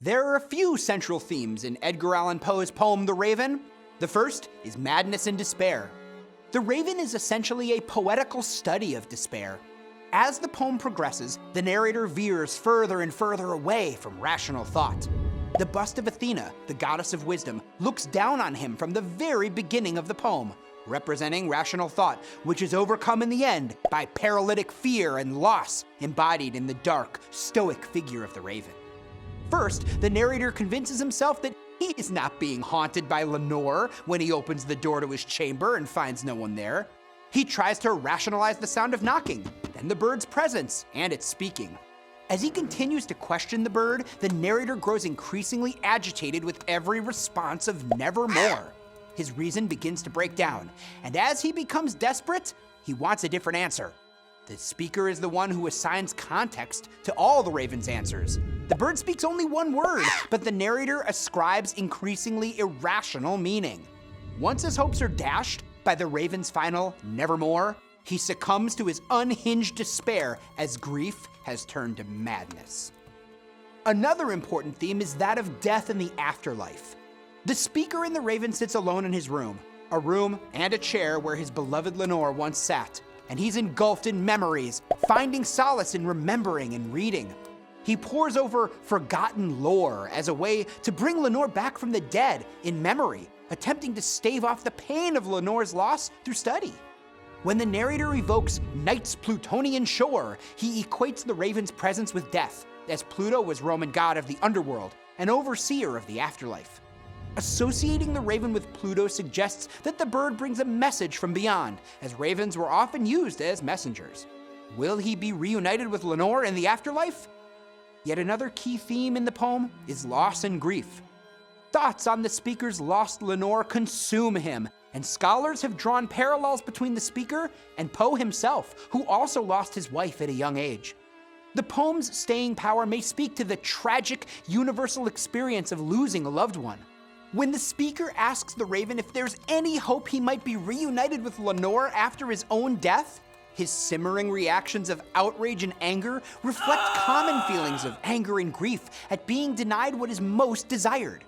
There are a few central themes in Edgar Allan Poe's poem The Raven. The first is madness and despair. The Raven is essentially a poetical study of despair. As the poem progresses, the narrator veers further and further away from rational thought. The bust of Athena, the goddess of wisdom, looks down on him from the very beginning of the poem, representing rational thought, which is overcome in the end by paralytic fear and loss embodied in the dark, stoic figure of the Raven. First, the narrator convinces himself that he is not being haunted by Lenore when he opens the door to his chamber and finds no one there. He tries to rationalize the sound of knocking, then the bird's presence and its speaking. As he continues to question the bird, the narrator grows increasingly agitated with every response of Nevermore. His reason begins to break down, and as he becomes desperate, he wants a different answer. The speaker is the one who assigns context to all the Raven's answers. The bird speaks only one word, but the narrator ascribes increasingly irrational meaning. Once his hopes are dashed by the Raven's final Nevermore, he succumbs to his unhinged despair as grief has turned to madness. Another important theme is that of death and the afterlife. The speaker in The Raven sits alone in his room, a room and a chair where his beloved Lenore once sat, and he's engulfed in memories, finding solace in remembering and reading. He pores over forgotten lore as a way to bring Lenore back from the dead in memory, attempting to stave off the pain of Lenore's loss through study. When the narrator evokes Night's Plutonian shore, he equates the Raven's presence with death, as Pluto was Roman god of the underworld, an overseer of the afterlife. Associating the Raven with Pluto suggests that the bird brings a message from beyond, as ravens were often used as messengers. Will he be reunited with Lenore in the afterlife? Yet another key theme in the poem is loss and grief. Thoughts on the speaker's lost Lenore consume him, and scholars have drawn parallels between the speaker and Poe himself, who also lost his wife at a young age. The poem's staying power may speak to the tragic, universal experience of losing a loved one. When the speaker asks the Raven if there's any hope he might be reunited with Lenore after his own death, his simmering reactions of outrage and anger reflect common feelings of anger and grief at being denied what is most desired.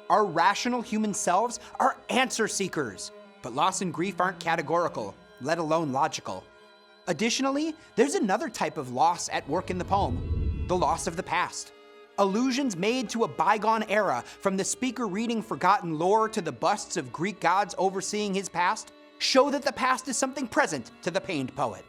Our rational human selves are answer seekers, but loss and grief aren't categorical, let alone logical. Additionally, there's another type of loss at work in the poem, the loss of the past. Allusions made to a bygone era, from the speaker reading forgotten lore to the busts of Greek gods overseeing his past, show that the past is something present to the pained poet.